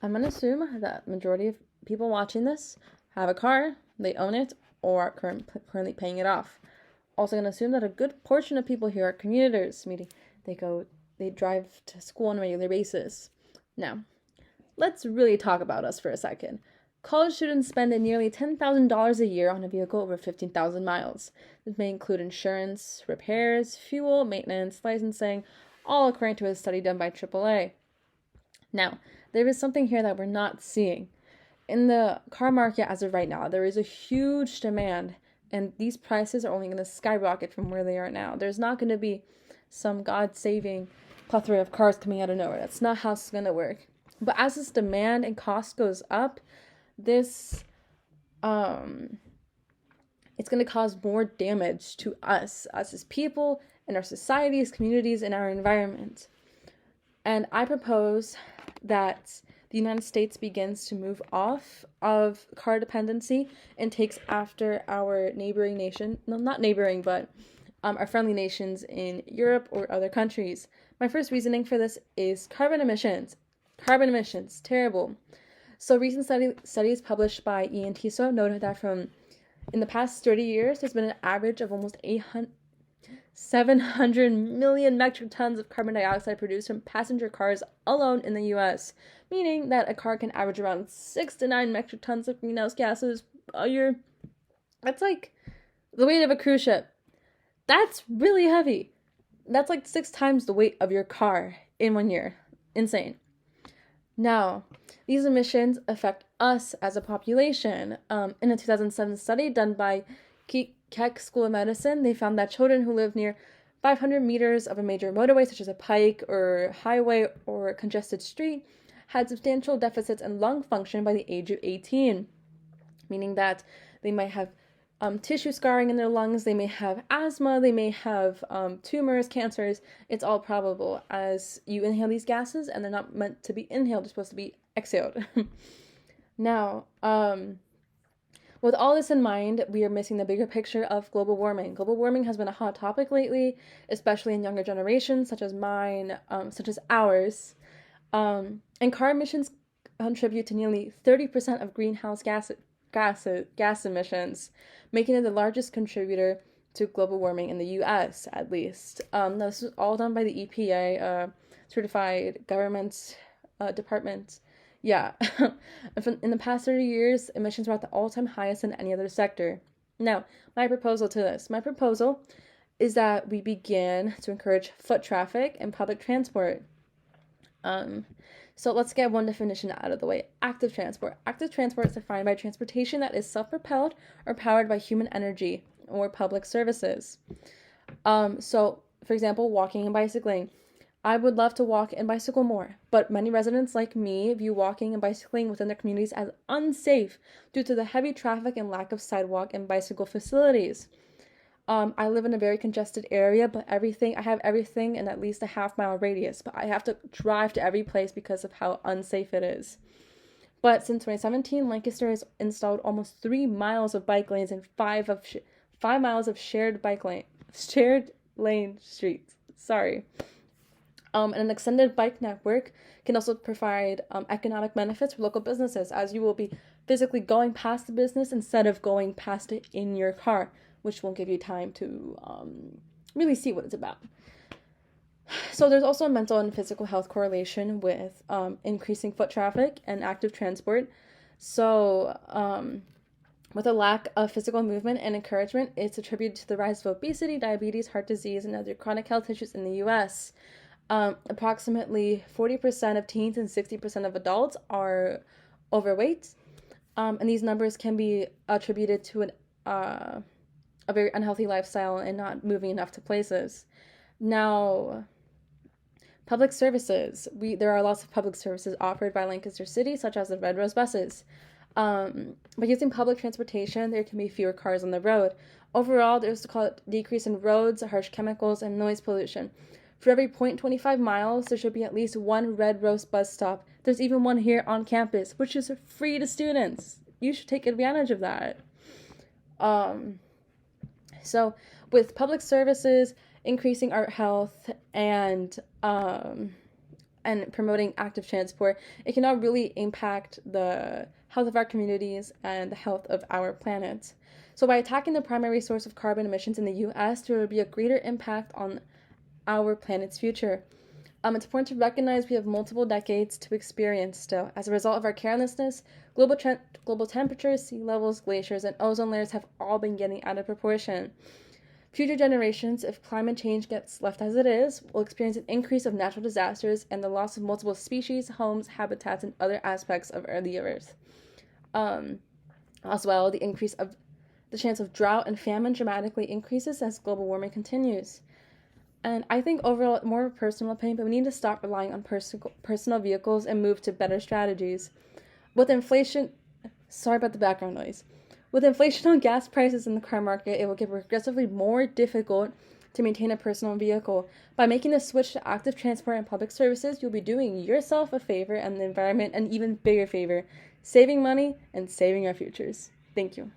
I'm going to assume that majority of people watching this have a car, they own it, or are currently paying it off. Also going to assume that a good portion of people here are commuters, meaning they drive to school on a regular basis. Now, let's really talk about us for a second. College students spend nearly $10,000 a year on a vehicle over 15,000 miles. This may include insurance, repairs, fuel, maintenance, licensing, all according to a study done by AAA. Now, there is something here that we're not seeing. In the car market as of right now, there is a huge demand, and these prices are only going to skyrocket from where they are now. There's not going to be some God-saving plethora of cars coming out of nowhere. That's not how it's going to work. But as this demand and cost goes up, this it's going to cause more damage to us as people, in our societies, communities, and our environment. And I propose that the United States begins to move off of car dependency and takes after our neighboring nation, no, not neighboring, but our friendly nations in Europe or other countries. My first reasoning for this is carbon emissions. Carbon emissions, terrible. So recent studies published by Ian Tissot noted that in the past 30 years, there's been an average of almost 700 million metric tons of carbon dioxide produced from passenger cars alone in the US, meaning that a car can average around 6 to 9 metric tons of greenhouse gases a year. That's like the weight of a cruise ship. That's really heavy. That's like 6 times the weight of your car in 1 year. Insane. Now, these emissions affect us as a population. In a 2007 study done by Keck School of Medicine, they found that children who live near 500 meters of a major motorway, such as a pike or highway or a congested street, had substantial deficits in lung function by the age of 18, meaning that they might have tissue scarring in their lungs, they may have asthma, they may have tumors, cancers. It's all probable as you inhale these gases, and they're not meant to be inhaled, they're supposed to be exhaled. Now, with all this in mind, we are missing the bigger picture of global warming. Global warming has been a hot topic lately, especially in younger generations, such as mine, such as ours. And car emissions contribute to nearly 30% of greenhouse gas emissions, making it the largest contributor to global warming in the U.S., at least. This is all done by the EPA, certified government department. Yeah. In the past 30 years, emissions were at the all-time highest in any other sector. Now, my proposal is that we begin to encourage foot traffic and public transport. So let's get one definition out of the way. Active transport. Active transport is defined by transportation that is self-propelled or powered by human energy or public services. So, for example, walking and bicycling. I would love to walk and bicycle more, but many residents like me view walking and bicycling within their communities as unsafe due to the heavy traffic and lack of sidewalk and bicycle facilities. I live in a very congested area, but I have everything in at least a half-mile radius, but I have to drive to every place because of how unsafe it is. But since 2017, Lancaster has installed almost 3 miles of bike lanes and 5 miles of shared lane streets. Sorry. And an extended bike network can also provide economic benefits for local businesses, as you will be physically going past the business instead of going past it in your car, which won't give you time to really see what it's about. So there's also a mental and physical health correlation with increasing foot traffic and active transport. So with a lack of physical movement and encouragement, it's attributed to the rise of obesity, diabetes, heart disease, and other chronic health issues in the U.S. Approximately 40% of teens and 60% of adults are overweight. And these numbers can be attributed to a very unhealthy lifestyle and not moving enough to places. Now, public services. There are lots of public services offered by Lancaster City, such as the Red Rose buses. By using public transportation, there can be fewer cars on the road. Overall, there's a decrease in roads, harsh chemicals, and noise pollution. For every 0.25 miles, there should be at least one Red Rose bus stop. There's even one here on campus, which is free to students. You should take advantage of that. So with public services, increasing our health, and and promoting active transport, it can now really impact the health of our communities and the health of our planet. So by attacking the primary source of carbon emissions in the US, there will be a greater impact on our planet's future. It's important to recognize we have multiple decades to experience still. As a result of our carelessness, global temperatures, sea levels, glaciers, and ozone layers have all been getting out of proportion. Future generations, if climate change gets left as it is, will experience an increase of natural disasters and the loss of multiple species, homes, habitats, and other aspects of the Earth. As well, the chance of drought and famine dramatically increases as global warming continues. And I think overall, more of a personal opinion, but we need to stop relying on personal vehicles and move to better strategies. With inflation, sorry about the background noise. With inflation on gas prices in the car market, it will get progressively more difficult to maintain a personal vehicle. By making the switch to active transport and public services, you'll be doing yourself a favor and the environment an even bigger favor, saving money and saving our futures. Thank you.